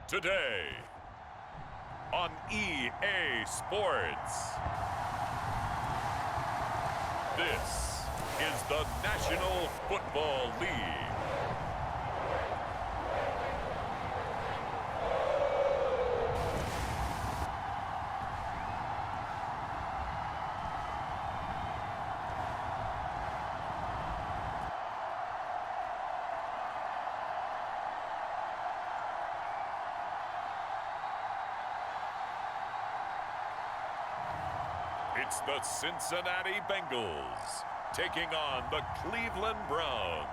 Today on EA Sports. This is the National Football League. It's the Cincinnati Bengals taking on the Cleveland Browns.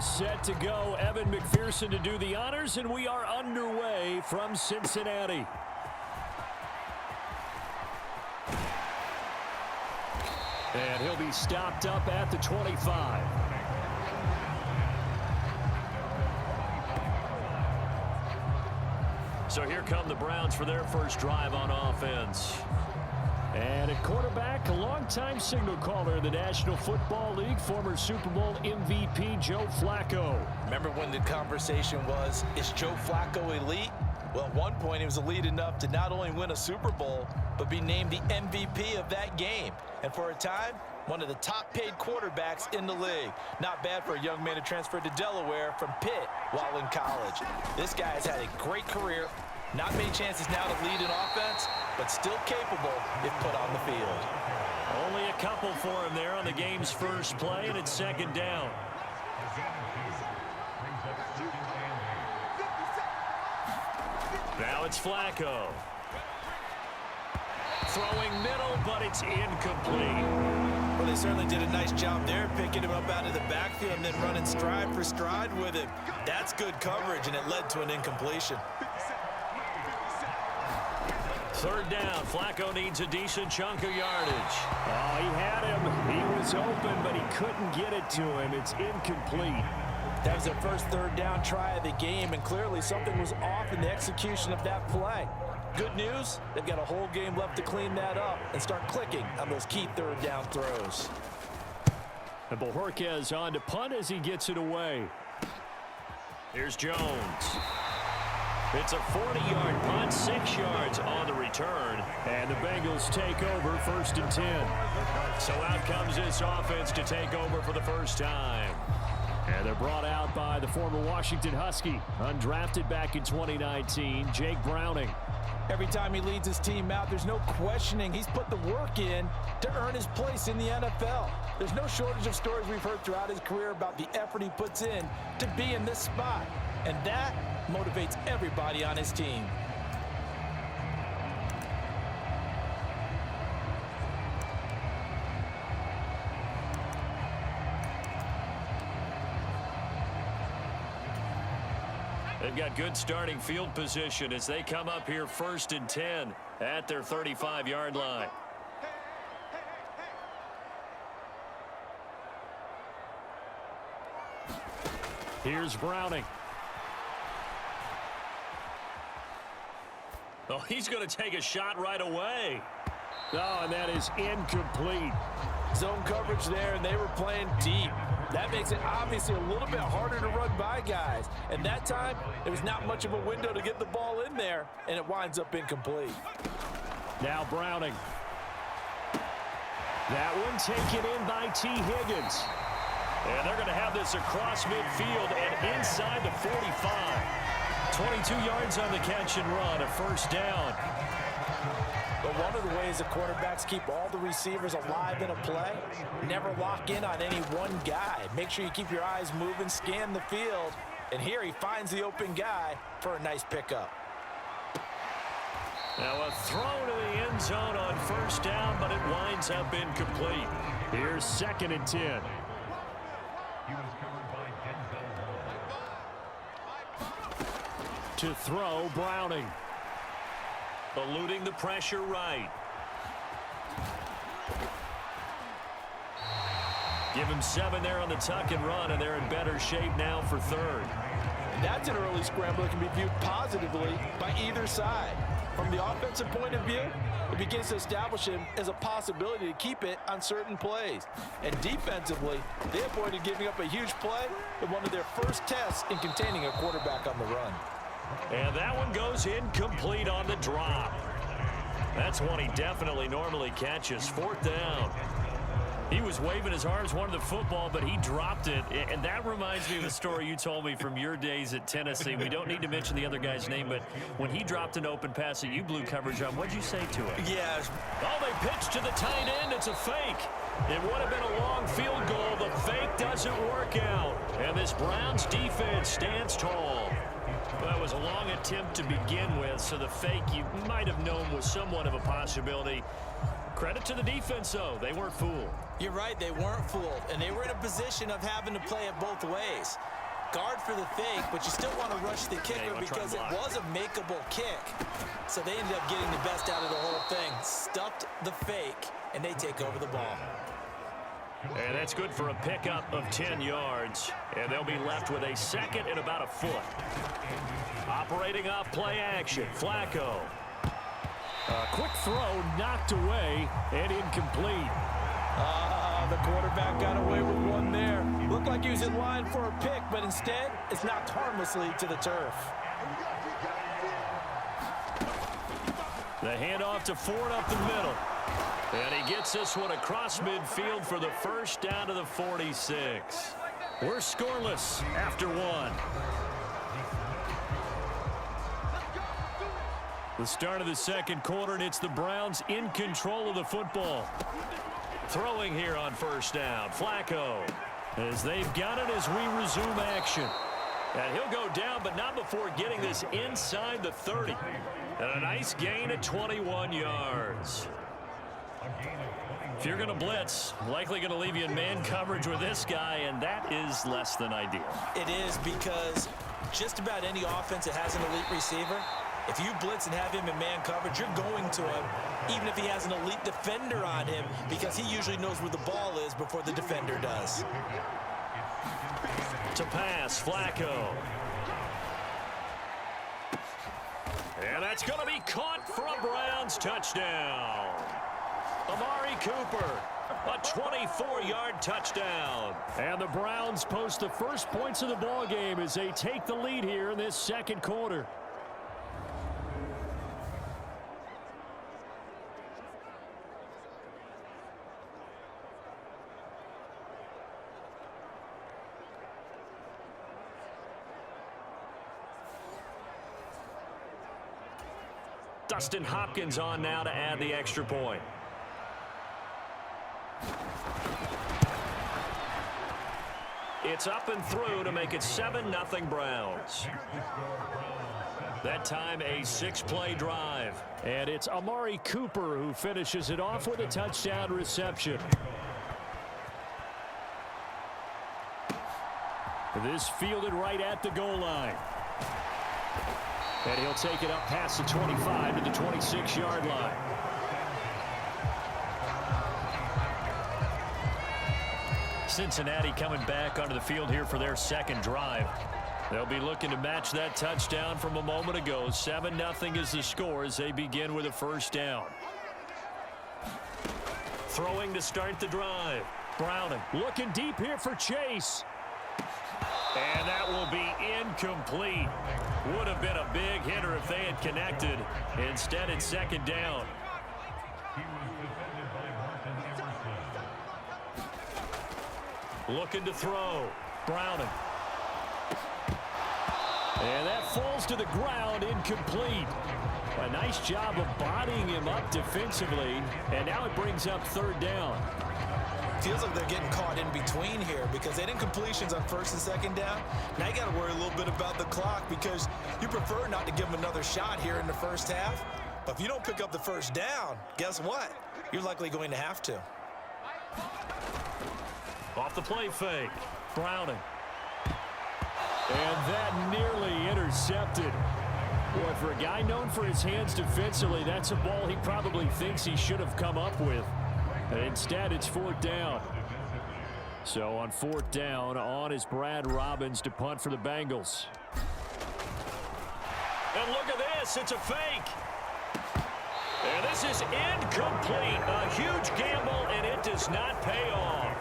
Set to go. Evan McPherson to do the honors, and we are underway from Cincinnati. And he'll be stopped up at the 25. So here come the Browns for their first drive on offense. And at quarterback, a longtime signal caller in the National Football League, former Super Bowl MVP Joe Flacco. Remember when the conversation was, is Joe Flacco elite? Well, at one point he was elite enough to not only win a Super Bowl, but be named the MVP of that game. And for a time, one of the top paid quarterbacks in the league. Not bad for a young man who transferred to Delaware from Pitt while in college. This guy has had a great career. Not many chances now to lead an offense, but still capable if put on the field. Only a couple for him there on the game's first play, and it's second down. Now it's Flacco. Throwing middle, but it's incomplete. Well, they certainly did a nice job there, picking him up out of the backfield and then running stride for stride with him. That's good coverage, and it led to an incompletion. Third down. Flacco needs a decent chunk of yardage. Oh, he had him. He was open, but he couldn't get it to him. It's incomplete. That was their first third down try of the game, and clearly something was off in the execution of that play. Good news, they've got a whole game left to clean that up and start clicking on those key third down throws. And Bojorquez on to punt as he gets it away. Here's Jones. It's a 40-yard punt, 6 yards on the return, and the Bengals take over first and 10. So out comes this offense to take over for the first time. And they're brought out by the former Washington Husky, undrafted back in 2019, Jake Browning. Every time he leads his team out, there's no questioning he's put the work in to earn his place in the NFL. There's no shortage of stories we've heard throughout his career about the effort he puts in to be in this spot. And that motivates everybody on his team. They've got good starting field position as they come up here first and 10 at their 35-yard line. Here's Browning. Oh, he's going to take a shot right away. Oh, and that is incomplete. Zone coverage there, and they were playing deep. That makes it obviously a little bit harder to run by guys. And that time, there was not much of a window to get the ball in there, and it winds up incomplete. Now Browning. That one taken in by T. Higgins. And they're going to have this across midfield and inside the 45. 22 yards on the catch and run, a first down. But one of the ways the quarterbacks keep all the receivers alive in a play, never lock in on any one guy. Make sure you keep your eyes moving, scan the field, and here he finds the open guy for a nice pickup. Now a throw to the end zone on first down, but it winds up incomplete. Here's second and 10. To throw, Browning. Eluding the pressure right. Give him 7 there on the tuck and run, and they're in better shape now for third. That's an early scramble that can be viewed positively by either side. From the offensive point of view, it begins to establish him as a possibility to keep it on certain plays. And defensively, they avoided giving up a huge play in one of their first tests in containing a quarterback on the run. And that one goes incomplete on the drop. That's one he definitely normally catches. 4th down. He was waving his arms, wanted the football, but he dropped it. And that reminds me of the story you told me from your days at Tennessee. We don't need to mention the other guy's name, but when he dropped an open pass that you blew coverage on, what'd you say to him? Yeah. Oh, they pitched to the tight end. It's a fake. It would have been a long field goal. The fake doesn't work out. And this Browns defense stands tall. Well, that was a long attempt to begin with, so the fake you might have known was somewhat of a possibility. Credit to the defense, though. They weren't fooled. You're right, they weren't fooled, and they were in a position of having to play it both ways. Guard for the fake, but you still want to rush the kicker because it was a makeable kick. So they ended up getting the best out of the whole thing. Stuffed the fake, and they take over the ball. And that's good for a pickup of 10 yards. And they'll be left with a 2nd and about a foot. Operating off play action, Flacco. A quick throw knocked away and incomplete. The quarterback got away with one there. Looked like he was in line for a pick, but instead, it's knocked harmlessly to the turf. The handoff to Ford up the middle. And he gets this one across midfield for the first down to the 46. We're scoreless after 1. The start of the 2nd quarter, and it's the Browns in control of the football. Throwing here on 1st down, Flacco. As they've got it as we resume action. And he'll go down, but not before getting this inside the 30. And a nice gain at 21 yards. If you're going to blitz, likely going to leave you in man coverage with this guy, and that is less than ideal. It is, because just about any offense that has an elite receiver, if you blitz and have him in man coverage, you're going to him, even if he has an elite defender on him, because he usually knows where the ball is before the defender does. To pass, Flacco. And that's going to be caught for a Browns touchdown. Amari Cooper, a 24-yard touchdown. And the Browns post the first points of the ball game as they take the lead here in this 2nd quarter. Dustin Hopkins on now to add the extra point. It's up and through to make it 7-0 Browns. That time a 6-play drive. And it's Amari Cooper who finishes it off with a touchdown reception. This fielded right at the goal line. And he'll take it up past the 25 to the 26-yard line. Cincinnati coming back onto the field here for their 2nd drive. They'll be looking to match that touchdown from a moment ago. 7-0 is the score as they begin with a 1st down. Throwing to start the drive. Browning looking deep here for Chase. And that will be incomplete. Would have been a big hitter if they had connected. Instead, it's 2nd down. Looking to throw. Browning. And that falls to the ground, incomplete. A nice job of bodying him up defensively. And now it brings up 3rd down. Feels like they're getting caught in between here because they didn't completions on 1st and 2nd down. Now you got to worry a little bit about the clock because you prefer not to give them another shot here in the 1st half. But if you don't pick up the 1st down, guess what? You're likely going to have to. Off the play fake. Browning. And that nearly intercepted. Boy, for a guy known for his hands defensively, that's a ball he probably thinks he should have come up with. Instead, it's 4th down. So on 4th down, on is Brad Robbins to punt for the Bengals. And look at this. It's a fake. And this is incomplete. A huge gamble, and it does not pay off.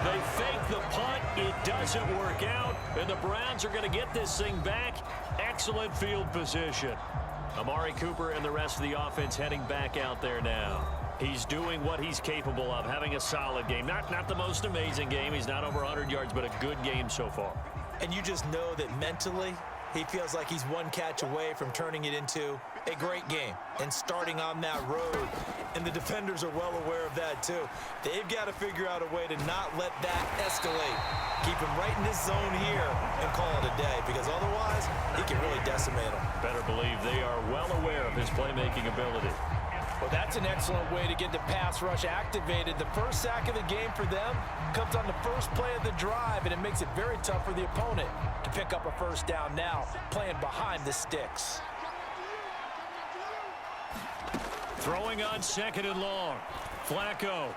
They fake the punt. It doesn't work out. And the Browns are going to get this thing back. Excellent field position. Amari Cooper and the rest of the offense heading back out there now. He's doing what he's capable of, having a solid game. Not the most amazing game. He's not over 100 yards, but a good game so far. And you just know that mentally, he feels like he's one catch away from turning it into a great game and starting on that road. And the defenders are well aware of that too. They've got to figure out a way to not let that escalate. Keep him right in this zone here and call it a day, because otherwise he can really decimate them. Better believe they are well aware of his playmaking ability. Well, that's an excellent way to get the pass rush activated. The first sack of the game for them comes on the first play of the drive, and it makes it very tough for the opponent to pick up a first down now, playing behind the sticks. Throwing on 2nd and long. Flacco.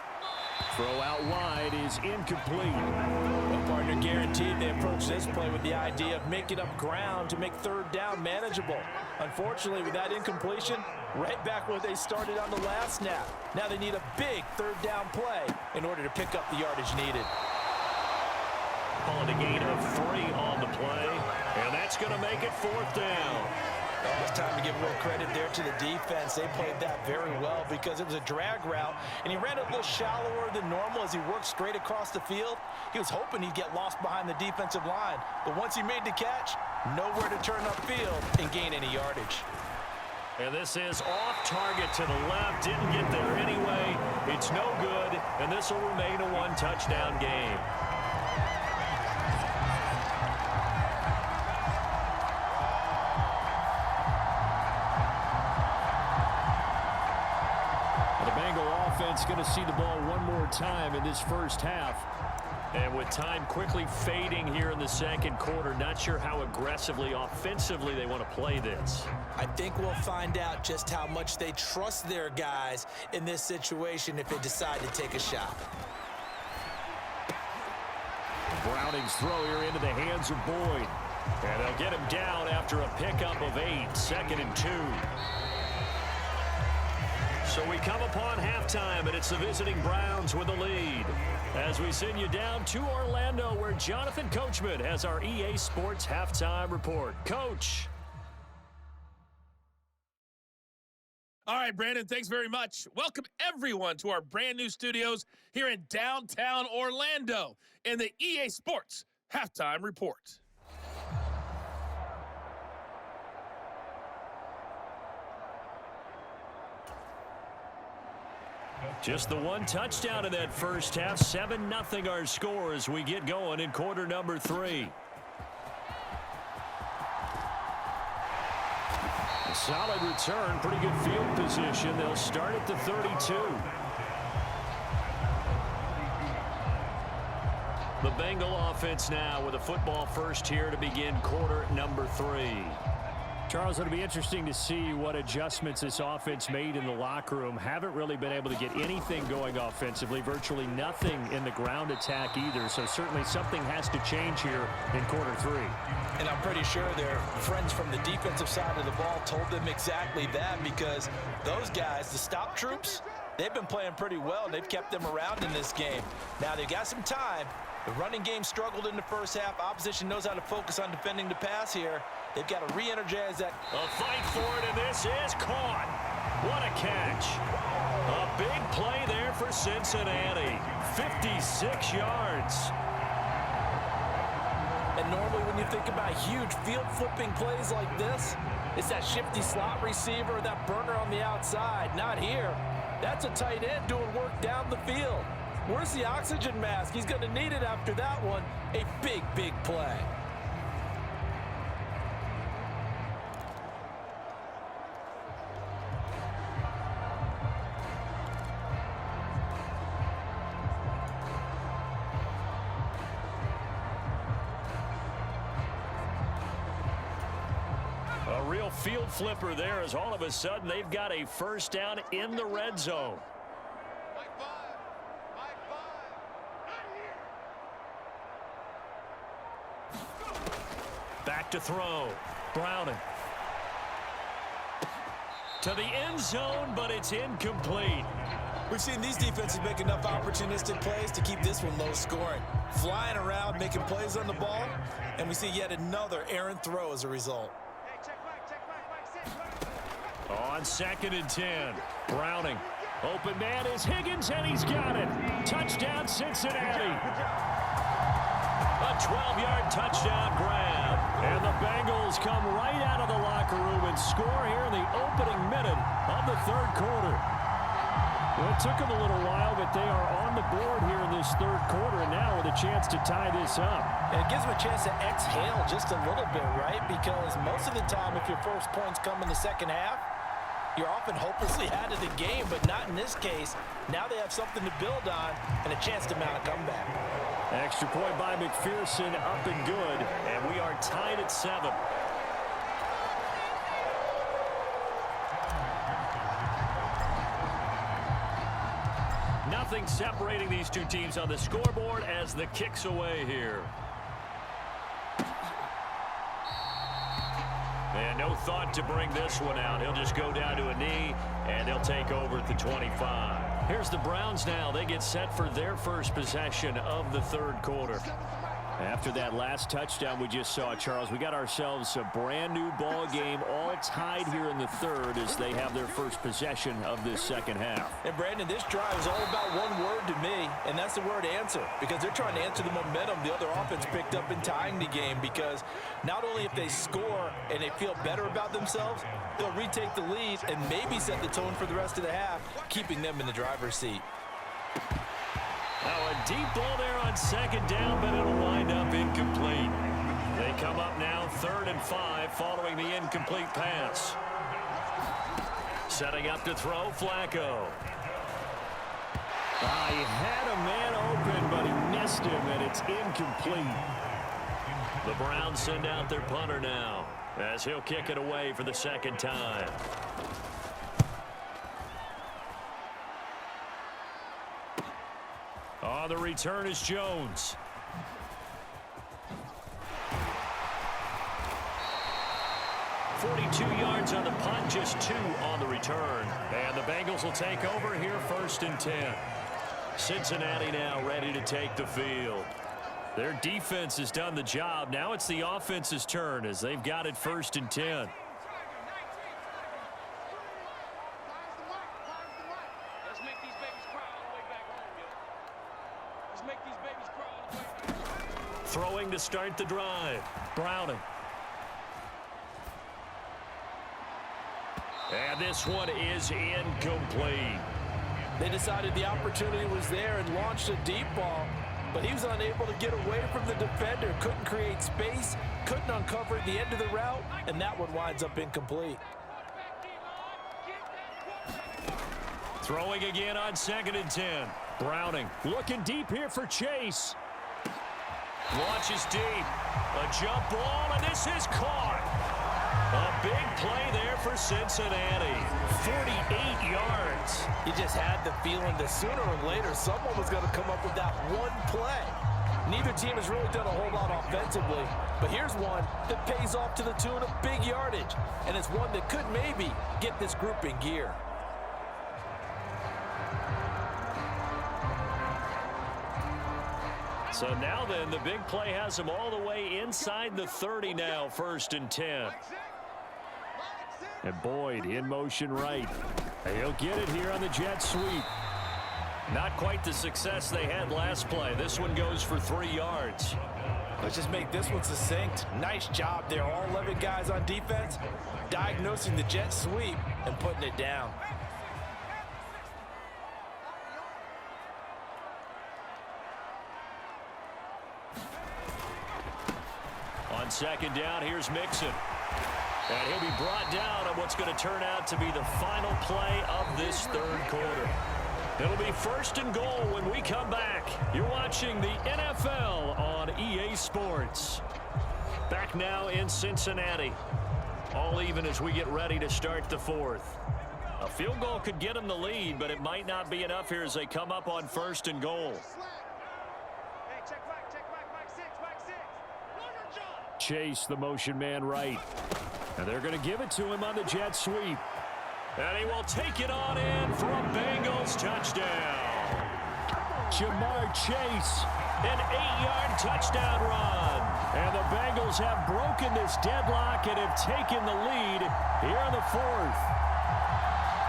Throw out wide is incomplete. Well, partner, guaranteed they approach this play with the idea of making up ground to make 3rd down manageable. Unfortunately, with that incompletion, right back where they started on the last snap. Now they need a big 3rd down play in order to pick up the yardage needed. Calling a gain of 3 on the play, and that's going to make it 4th down. Oh, it's time to give a little credit there to the defense. They played that very well because it was a drag route, and he ran a little shallower than normal as he worked straight across the field. He was hoping he'd get lost behind the defensive line, but once he made the catch, nowhere to turn upfield and gain any yardage. And this is off target to the left. Didn't get there anyway. It's no good, and this will remain a 1-touchdown game. Offense going to see the ball one more time in this first half. And with time quickly fading here in the 2nd quarter, not sure how aggressively, offensively they want to play this. I think we'll find out just how much they trust their guys in this situation if they decide to take a shot. Browning's throw here into the hands of Boyd. And they'll get him down after a pickup of 8, 2nd and 2. So we come upon halftime, and it's the visiting Browns with the lead. As we send you down to Orlando, where Jonathan Coachman has our EA Sports halftime report. Coach. All right, Brandon, thanks very much. Welcome, everyone, to our brand new studios here in downtown Orlando in the EA Sports halftime report. Just the 1 touchdown in that first half. 7-0 our score as we get going in quarter number 3. A solid return, pretty good field position. They'll start at the 32. The Bengal offense now with a football first here to begin quarter number 3. Charles, it'll be interesting to see what adjustments this offense made in the locker room. Haven't really been able to get anything going offensively, virtually nothing in the ground attack either. So certainly something has to change here in quarter 3. And I'm pretty sure their friends from the defensive side of the ball told them exactly that, because those guys, the stop troops, they've been playing pretty well. They've kept them around in this game. Now they've got some time. The running game struggled in the first half. Opposition knows how to focus on defending the pass here. They've got to re-energize that. A fight for it, and this is caught. What a catch. A big play there for Cincinnati. 56 yards. And normally when you think about huge field flipping plays like this, it's that shifty slot receiver, that burner on the outside. Not here. That's a tight end doing work down the field. Where's the oxygen mask? He's going to need it after that one. A big, big play. A real field flipper there, as all of a sudden they've got a first down in the red zone. Back to throw. Browning. To the end zone, but it's incomplete. We've seen these defenses make enough opportunistic plays to keep this one low scoring. Flying around, making plays on the ball, and we see yet another errant throw as a result. On 2nd and 10, Browning. Open man is Higgins, and he's got it. Touchdown, Cincinnati. A 12-yard touchdown grab. And the Bengals come right out of the locker room and score here in the opening minute of the third quarter. Well, it took them a little while, but they are on the board here in this third quarter, and now with a chance to tie this up. And it gives them a chance to exhale just a little bit, right? Because most of the time, if your first points come in the second half, you're often hopelessly out of the game, but not in this case. Now they have something to build on and a chance to mount a comeback. Extra point by McPherson, up and good, and we are tied at 7. Nothing separating these two teams on the scoreboard as the kick's away here. And no thought to bring this one out. He'll just go down to a knee, and they'll take over at the 25. Here's the Browns now. They get set for their first possession of the third quarter. After that last touchdown we just saw, Charles, we got ourselves a brand-new ball game, all tied here in the third as they have their first possession of this second half. And, Brandon, this drive is all about one word to me, and that's the word answer, because they're trying to answer the momentum the other offense picked up in tying the game, because not only if they score and they feel better about themselves, they'll retake the lead and maybe set the tone for the rest of the half, keeping them in the driver's seat. Now a deep ball there on 2nd down, but it'll wind up incomplete. They come up now 3rd and 5 following the incomplete pass. Setting up to throw, Flacco. He had a man open, but he missed him, and it's incomplete. The Browns send out their punter now as he'll kick it away for the second time. On the return is Jones. .42 yards on the punt, just 2 on the return. And the Bengals will take over here 1st and 10. Cincinnati now ready to take the field. Their defense has done the job. Now it's the offense's turn as they've got it 1st and 10. Throwing to start the drive. Browning. And this one is incomplete. They decided the opportunity was there and launched a deep ball, but he was unable to get away from the defender, couldn't create space, couldn't uncover the end of the route, and that one winds up incomplete. Throwing again on 2nd and 10. Browning looking deep here for Chase. Launches deep. A jump ball, and this is caught. A big play there for Cincinnati. 48 yards. You just had the feeling that sooner or later someone was going to come up with that one play. Neither team has really done a whole lot offensively, but here's one that pays off to the tune of big yardage, and it's one that could maybe get this group in gear. So now then, the big play has them all the way inside the 30 now, 1st and 10. And Boyd in motion right. He'll get it here on the jet sweep. Not quite the success they had last play. This one goes for 3 yards. Let's just make this one succinct. Nice job there. All 11 guys on defense diagnosing the jet sweep and putting it down. On 2nd down, here's Mixon. And he'll be brought down on what's going to turn out to be the final play of this third quarter. It'll be 1st and goal when we come back. You're watching the NFL on EA Sports. Back now in Cincinnati. All even as we get ready to start the 4th. A field goal could get them the lead, but it might not be enough here as they come up on 1st and goal. Chase, the motion man right. And they're going to give it to him on the jet sweep. And he will take it on in for a Bengals touchdown. Jamar Chase, an 8-yard touchdown run. And the Bengals have broken this deadlock and have taken the lead here in the fourth.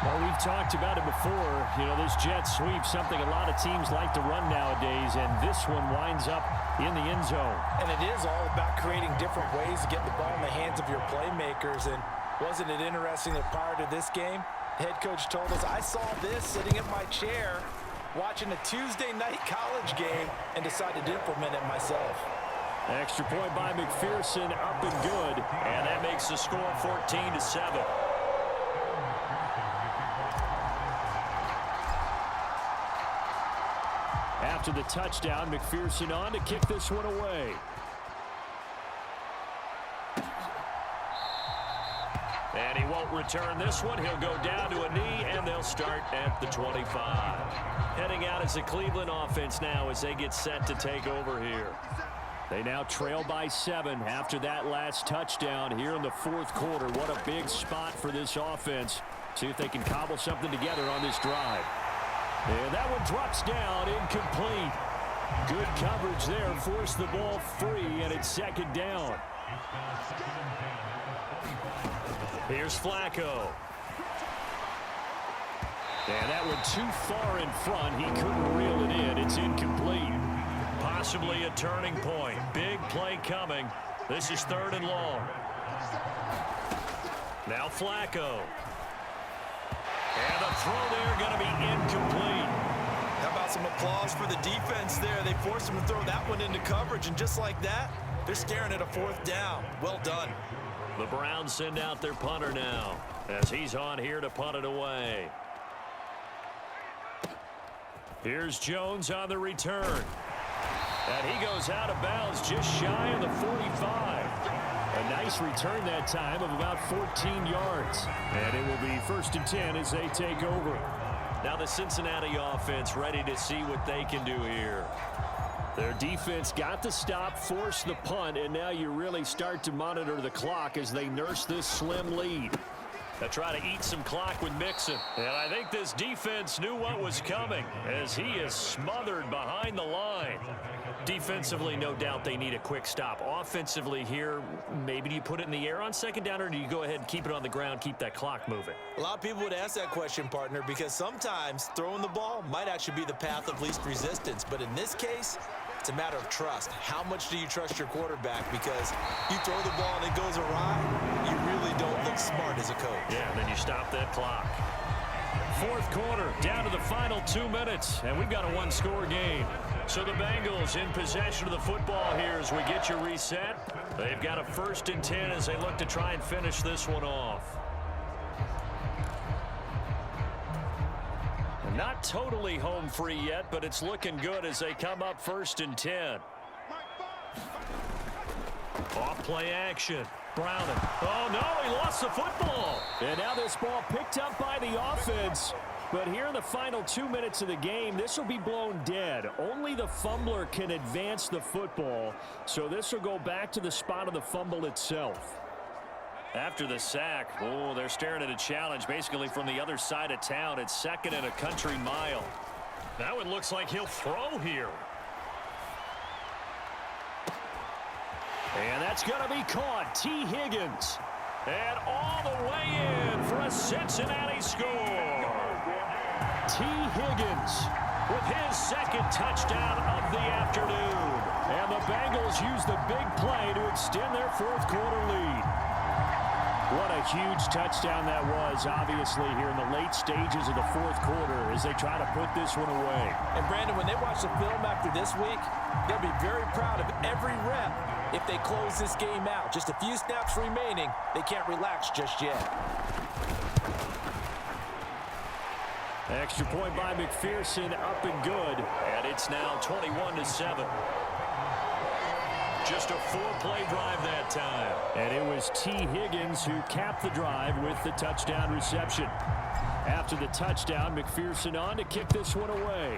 Well, we've talked about it before. You know, this jet sweep, something a lot of teams like to run nowadays, and this one winds up in the end zone. And it is all about creating different ways to get the ball in the hands of your playmakers. And wasn't it interesting that prior to this game, the head coach told us, I saw this sitting in my chair watching a Tuesday night college game and decided to implement it myself. Extra point by McPherson, up and good. And that makes the score 14-7. After the touchdown, McPherson on to kick this one away. And he won't return this one. He'll go down to a knee, and they'll start at the 25. Heading out as the Cleveland offense now as they get set to take over here. They now trail by 7 after that last touchdown here in the fourth quarter. What a big spot for this offense. See if they can cobble something together on this drive. And that one drops down, incomplete. Good coverage there, forced the ball free, and it's second down. Here's Flacco. And that one too far in front. He couldn't reel it in. It's incomplete. Possibly a turning point. Big play coming. This is 3rd and long. Now Flacco. And the throw there going to be incomplete. How about some applause for the defense there? They forced him to throw that one into coverage, and just like that, they're staring at a 4th down. Well done. The Browns send out their punter now as he's on here to punt it away. Here's Jones on the return. And he goes out of bounds just shy of the 45. A nice return that time of about 14 yards. And it will be 1st and 10 as they take over. Now the Cincinnati offense ready to see what they can do here. Their defense got the stop, forced the punt, and now you really start to monitor the clock as they nurse this slim lead. They try to eat some clock with Mixon. And I think this defense knew what was coming as he is smothered behind the line. Defensively, no doubt they need a quick stop. Offensively here, maybe do you put it in the air on 2nd down, or do you go ahead and keep it on the ground, keep that clock moving? A lot of people would ask that question, partner, because sometimes throwing the ball might actually be the path of least resistance. But in this case, it's a matter of trust. How much do you trust your quarterback? Because you throw the ball and it goes awry, you really don't look smart as a coach. Yeah, and then you stop that clock. 4th quarter, down to the final 2 minutes, and we've got a 1-score game. So the Bengals in possession of the football here as we get you reset. They've got a 1st and 10 as they look to try and finish this one off. Not totally home free yet, but it's looking good as they come up 1st and 10. Off play action. Browning. Oh, no, he lost the football. And now this ball picked up by the offense. But here in the final 2 minutes of the game, this will be blown dead. Only the fumbler can advance the football. So this will go back to the spot of the fumble itself. After the sack, oh, they're staring at a challenge basically from the other side of town. It's 2nd and a country mile. Now it looks like he'll throw here. And that's going to be caught. T. Higgins. And all the way in for a Cincinnati score. T. Higgins with his 2nd touchdown of the afternoon. And the Bengals use the big play to extend their 4th quarter lead. What a huge touchdown that was, obviously, here in the late stages of the 4th quarter as they try to put this one away. And, Brandon, when they watch the film after this week, they'll be very proud of every rep if they close this game out. Just a few snaps remaining. They can't relax just yet. Extra point by McPherson, up and good. And it's now 21-7. Just a 4-play drive that time. And it was T. Higgins who capped the drive with the touchdown reception. After the touchdown, McPherson on to kick this one away.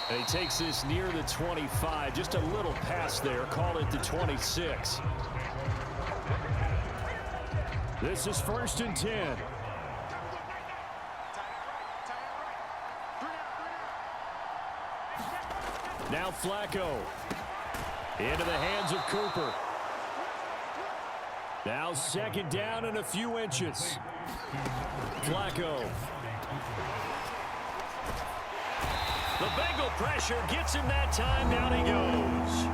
And he takes this near the 25. Just a little pass there. Call it the 26. This is 1st and 10. Now Flacco. Into the hands of Cooper. Now 2nd down and a few inches. Flacco. The Bengal pressure gets him that time. Down he goes.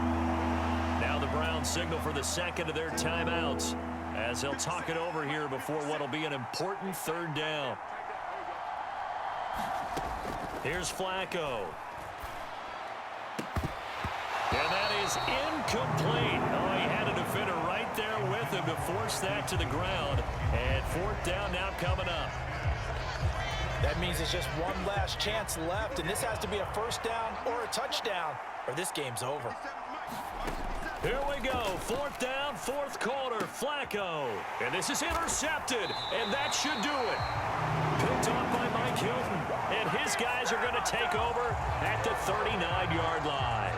Now the Browns signal for the 2nd of their timeouts as they'll talk it over here before what will be an important 3rd down. Here's Flacco. And that is incomplete. Oh, he had a defender right there with him to force that to the ground. And 4th down now coming up. That means it's just one last chance left, and this has to be a 1st down or a touchdown, or this game's over. Here we go. 4th down, 4th quarter. Flacco. And this is intercepted, and that should do it. Picked off by Mike Hilton, and his guys are going to take over at the 39-yard line.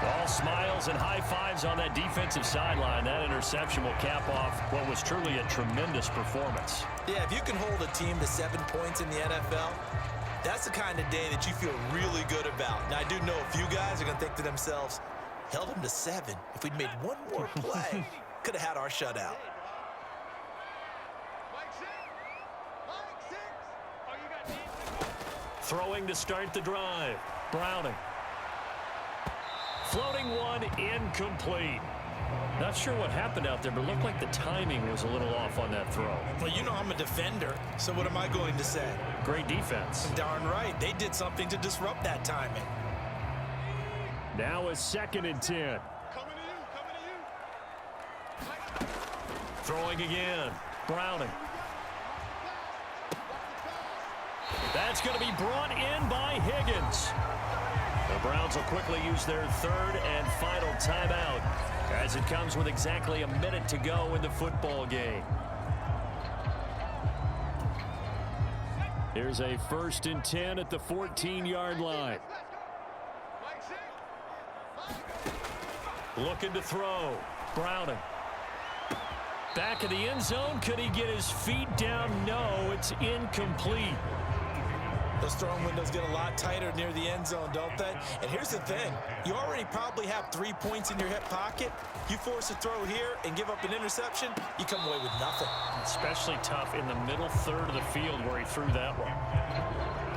All smiles and high fives on that defensive sideline. That interception will cap off what was truly a tremendous performance. Yeah, if you can hold a team to 7 points in the NFL, that's the kind of day that you feel really good about. Now, I do know a few guys are going to think to themselves, held them to 7. If we'd made one more play, could have had our shutout. Throwing to start the drive. Browning. Floating one, incomplete. Not sure what happened out there, but it looked like the timing was a little off on that throw. Well, you know I'm a defender, so what am I going to say? Great defense. Darn right. They did something to disrupt that timing. Now a 2nd and 10. Throwing again. Browning. That's going to be brought in by Higgins. The Browns will quickly use their 3rd and final timeout as it comes with exactly a minute to go in the football game. Here's a 1st and 10 at the 14-yard line. Looking to throw. Browning. Back of the end zone. Could he get his feet down? No, it's incomplete. Those throwing windows get a lot tighter near the end zone, don't they? And here's the thing. You already probably have 3 points in your hip pocket. You force a throw here and give up an interception, you come away with nothing. Especially tough in the middle 3rd of the field where he threw that one.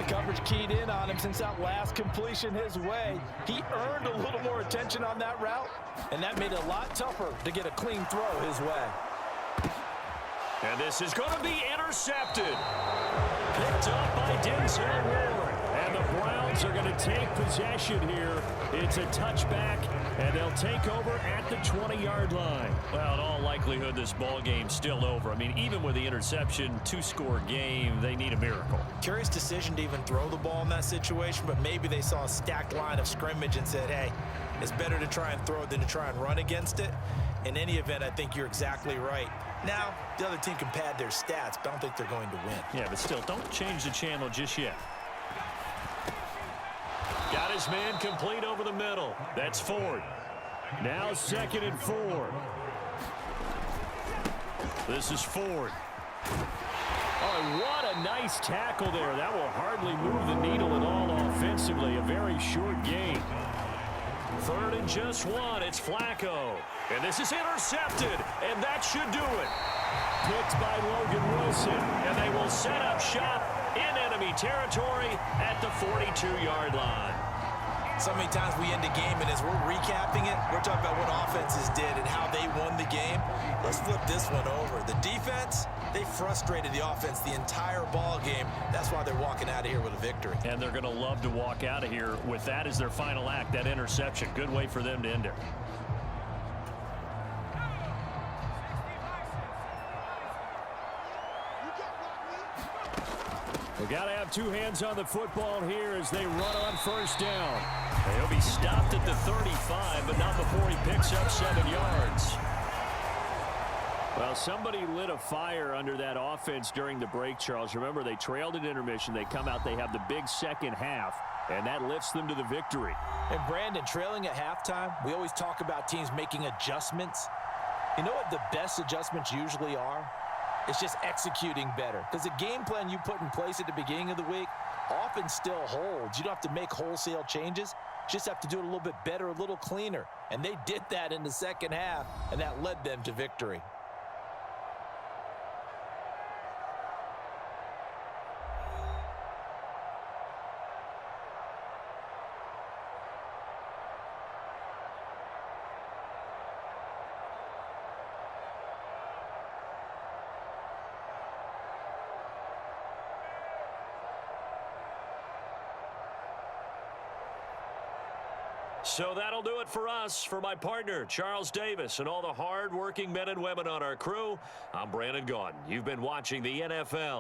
The coverage keyed in on him since that last completion his way. He earned a little more attention on that route, and that made it a lot tougher to get a clean throw his way. And this is going to be intercepted. Picked up by Denzel Ward. And the Browns are going to take possession here. It's a touchback, and they'll take over at the 20-yard line. Well, in all likelihood, this ball game's still over. I mean, even with the interception, 2-score game, they need a miracle. Curious decision to even throw the ball in that situation, but maybe they saw a stacked line of scrimmage and said, hey, it's better to try and throw it than to try and run against it. In any event, I think you're exactly right. Now, the other team can pad their stats, but I don't think they're going to win. Yeah, but still, don't change the channel just yet. Got his man complete over the middle. That's Ford. Now 2nd and 4. This is Ford. Oh, what a nice tackle there. That will hardly move the needle at all offensively. A very short game. 3rd and just 1. It's Flacco. And this is intercepted. And that should do it. Picked by Logan Wilson. And they will set up shop in enemy territory at the 42-yard line. So many times we end a game, and as we're recapping it, we're talking about what offenses did and how they won the game. Let's flip this one over. The defense, they frustrated the offense the entire ball game. That's why they're walking out of here with a victory. And they're going to love to walk out of here with that as their final act, that interception. Good way for them to end it. We got to have two hands on the football here as they run on 1st down. He'll be stopped at the 35, but not before he picks up 7 yards. Well, somebody lit a fire under that offense during the break, Charles. Remember, they trailed at intermission. They come out, they have the big second half. And that lifts them to the victory. And Brandon, trailing at halftime, we always talk about teams making adjustments. You know what the best adjustments usually are? It's just executing better. Because the game plan you put in place at the beginning of the week often still holds. You don't have to make wholesale changes. You just have to do it a little bit better, a little cleaner. And they did that in the second half, and that led them to victory. So that'll do it for us. For my partner, Charles Davis, and all the hard-working men and women on our crew, I'm Brandon Gaudin. You've been watching the NFL